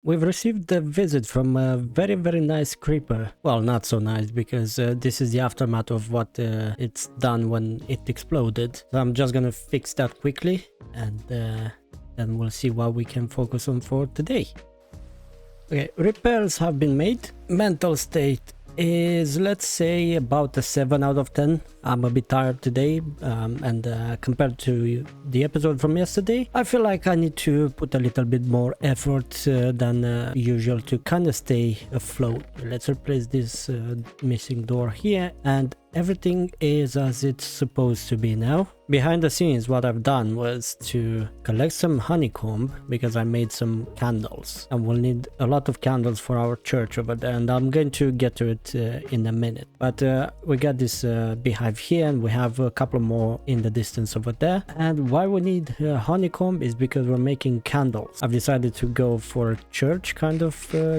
We've received a visit from a very nice creeper. Well, not so nice because this is the aftermath of what it's done when it exploded. So I'm just gonna fix that quickly and then we'll see what we can focus on for today. Okay, repairs have been made. Mental state is, let's say, about a 7 out of 10. I'm a bit tired today, and compared to the episode from yesterday, I feel like I need to put a little bit more effort than usual to kind of stay afloat. Let's replace this missing door here, and everything is as it's supposed to be now. Behind the scenes, what I've done was to collect some honeycomb because I made some candles, and we'll need a lot of candles for our church over there, and I'm going to get to it in a minute. But we got this beehive here, and we have a couple more in the distance over there. And why we need honeycomb is because we're making candles. I've decided to go for a church kind of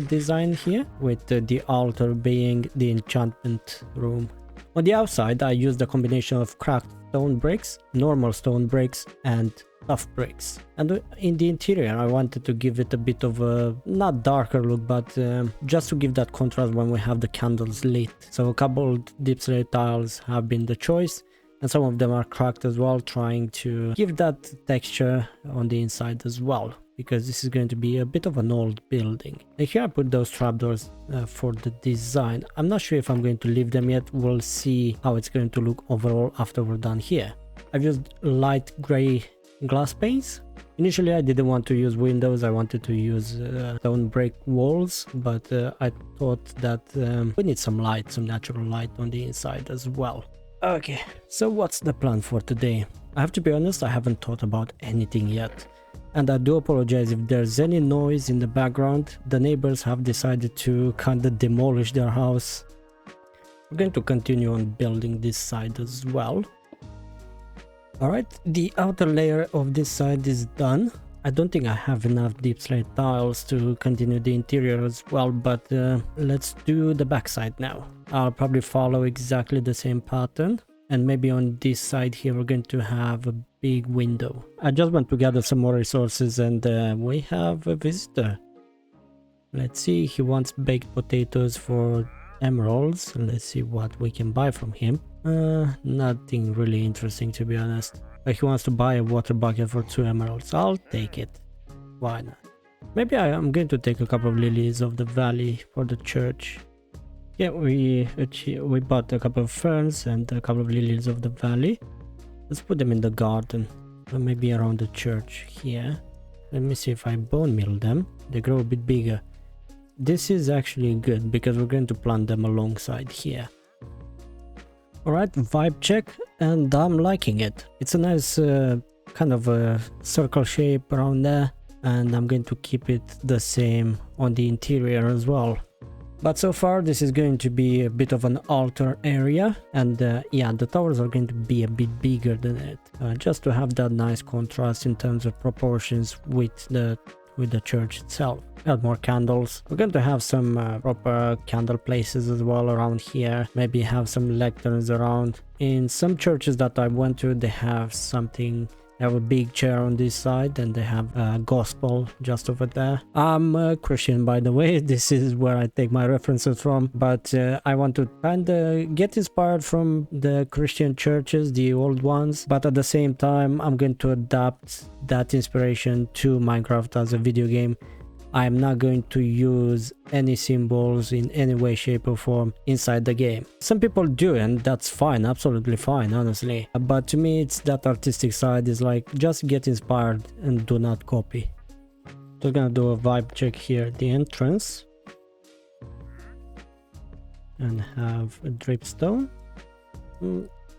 design here, with the altar being the enchantment room. On the outside, I used a combination of cracked stone bricks, normal stone bricks, and tough bricks. And in the interior, I wanted to give it a bit of a, not darker look, but just to give that contrast when we have the candles lit. So a couple deep slate tiles have been the choice, and some of them are cracked as well, trying to give that texture on the inside as well, because this is going to be a bit of an old building. And here I put those trapdoors for the design. I'm not sure if I'm going to leave them yet. We'll see how it's going to look overall after we're done here. I've used light gray glass panes. Initially I didn't want to use windows, I wanted to use stone brick walls, but I thought that we need some light, some natural light on the inside as well. Okay, so what's the plan for today? I have to be honest, I haven't thought about anything yet. And I do apologize if there's any noise in the background. The neighbors have decided to kind of demolish their house. We're going to continue on building this side as well. Alright, the outer layer of this side is done. I don't think I have enough deep slate tiles to continue the interior as well, but let's do the back side now. I'll probably follow exactly the same pattern. And maybe on this side here we're going to have a big window. I just want to gather some more resources, and we have a visitor. Let's see, he wants baked potatoes for emeralds. Let's see what we can buy from him. Nothing really interesting, to be honest. But he wants to buy a water bucket for 2 emeralds. I'll take it. Why not? Maybe I'm going to take a couple of lilies of the valley for the church. Yeah, we bought a couple of ferns and a couple of lilies of the valley. Let's put them in the garden, or maybe around the church here. Let me see if I bone meal them. They grow a bit bigger. This is actually good because we're going to plant them alongside here. Alright, vibe check, and I'm liking it. It's a nice kind of a circle shape around there, and I'm going to keep it the same on the interior as well. But so far this is going to be a bit of an altar area, and yeah, the towers are going to be a bit bigger than it, just to have that nice contrast in terms of proportions with the church itself. Add more candles. We're going to have some proper candle places as well around here. Maybe have some lecterns around. In some churches that I went to, they have something. They have a big chair on this side, and they have a gospel just over there. I'm a Christian, by the way. This is where I take my references from. But I want to kind of get inspired from the Christian churches, the old ones. But at the same time, I'm going to adapt that inspiration to Minecraft as a video game. I'm not going to use any symbols in any way, shape or form inside the game. Some people do, and that's fine, absolutely fine, honestly. But to me, it's that artistic side is like, just get inspired and do not copy. So I'm gonna do a vibe check here at the entrance. And have a dripstone.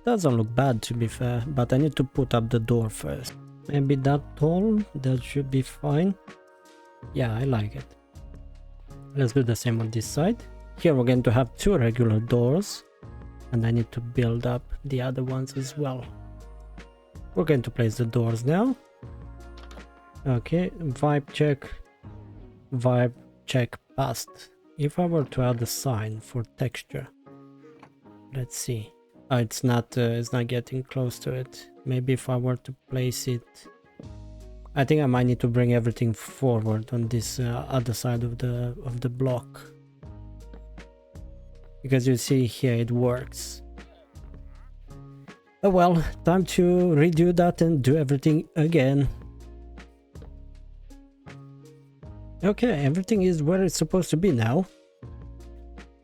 Doesn't look bad, to be fair, but I need to put up the door first. Maybe that tall, that should be fine. Yeah, I like it. Let's do the same on this side. Here we're going to have 2 regular doors, and I need to build up the other ones as well. We're going to place the doors now. Okay, vibe check passed. If I were to add a sign for texture, let's see. Oh, it's not getting close to it. Maybe if I were to place it I think I might need to bring everything forward on this other side of the block. Because you see here it works. Oh well, time to redo that and do everything again. Okay, everything is where it's supposed to be now.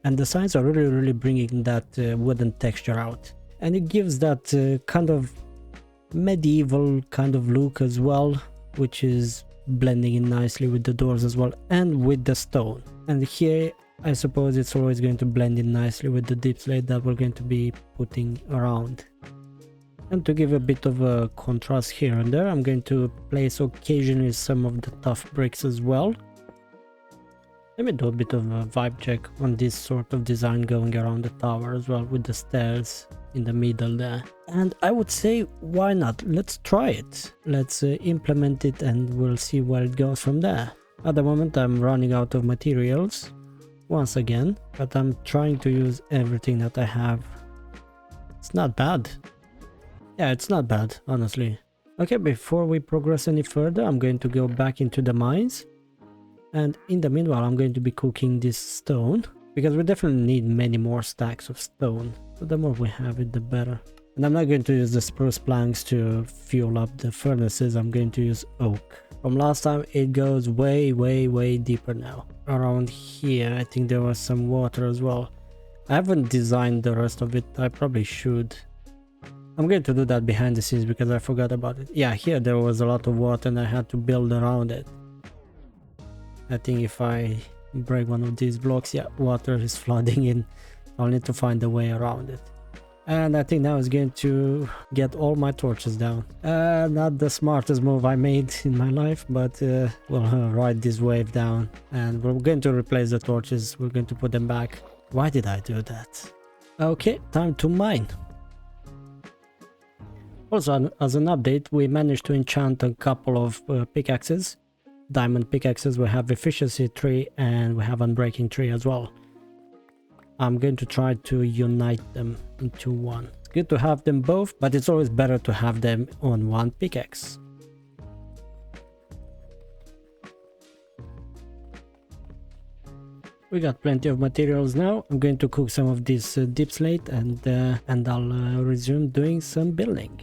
And the signs are really bringing that wooden texture out. And it gives that kind of medieval kind of look as well, which is blending in nicely with the doors as well and with the stone. And here I suppose it's always going to blend in nicely with the deep slate that we're going to be putting around. And to give a bit of a contrast here and there, I'm going to place occasionally some of the tough bricks as well. Let me do a bit of a vibe check on this sort of design going around the tower as well, with the stairs in the middle there. And I would say, why not? Let's try it. Let's implement it and we'll see where it goes from there. At the moment I'm running out of materials once again, but I'm trying to use everything that I have. It's not bad. Yeah, it's not bad, honestly. Okay, before we progress any further, I'm going to go back into the mines. And in the meanwhile, I'm going to be cooking this stone, because we definitely need many more stacks of stone. So the more we have it, the better. And I'm not going to use the spruce planks to fuel up the furnaces. I'm going to use oak. From last time, it goes way deeper now. Around here, I think there was some water as well. I haven't designed the rest of it. I probably should. I'm going to do that behind the scenes because I forgot about it. Yeah, here there was a lot of water and I had to build around it. I think if I break one of these blocks, yeah, water is flooding in. I'll need to find a way around it. And I think now is going to get all my torches down. Not the smartest move I made in my life, but we'll ride this wave down. And we're going to replace the torches. We're going to put them back. Why did I do that? Okay, time to mine. Also, as an update, we managed to enchant a couple of pickaxes. Diamond pickaxes. We have efficiency 3 and we have unbreaking 3 as well. I'm going to try to unite them into one. It's good to have them both, but it's always better to have them on one pickaxe. We got plenty of materials now. I'm going to cook some of this deep slate and I'll resume doing some building.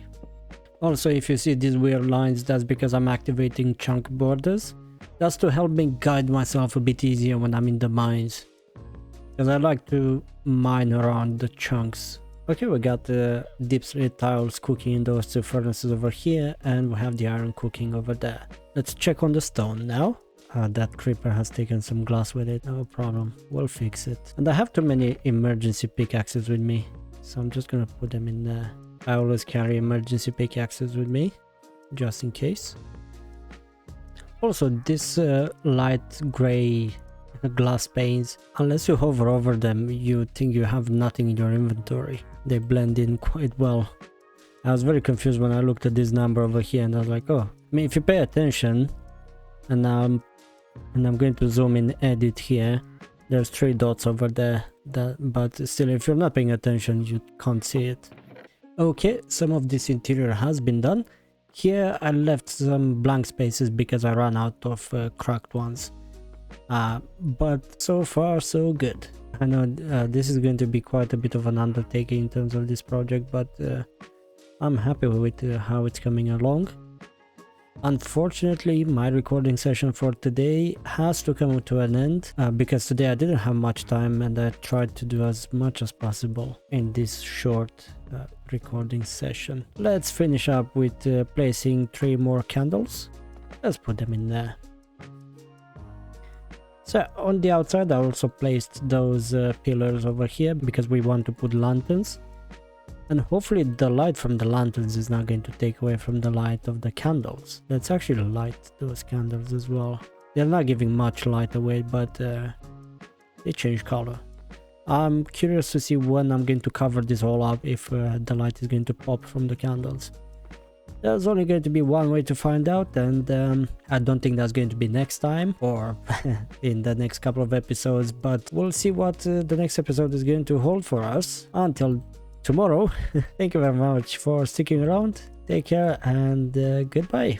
Also, if you see these weird lines, that's because I'm activating chunk borders. That's to help me guide myself a bit easier when I'm in the mines. Because I like to mine around the chunks. Okay, we got the deep slate tiles cooking in those two furnaces over here, and we have the iron cooking over there. Let's check on the stone now. That creeper has taken some glass with it, no problem, we'll fix it. And I have too many emergency pickaxes with me, so I'm just gonna put them in there. I always carry emergency pickaxes with me, just in case. Also, this light gray glass panes, unless you hover over them, you think you have nothing in your inventory. They blend in quite well. I was very confused when I looked at this number over here and I was like, oh, I mean, if you pay attention, and I'm going to zoom in edit here, there's 3 dots over there, but still, if you're not paying attention, you can't see it. Okay, some of this interior has been done. Here I left some blank spaces because I ran out of cracked ones. But so far so good. I know this is going to be quite a bit of an undertaking in terms of this project, but I'm happy with how it's coming along. Unfortunately, my recording session for today has to come to an end because today I didn't have much time and I tried to do as much as possible in this short recording session. Let's finish up with placing 3 more candles. Let's put them in there. So on the outside I also placed those pillars over here because we want to put lanterns. And hopefully the light from the lanterns is not going to take away from the light of the candles. Let's actually light those candles as well. They're not giving much light away, but they change color. I'm curious to see when I'm going to cover this all up, if the light is going to pop from the candles. There's only going to be one way to find out, and I don't think that's going to be next time or in the next couple of episodes, but we'll see what the next episode is going to hold for us. Until tomorrow, thank you very much for sticking around. Take care and goodbye.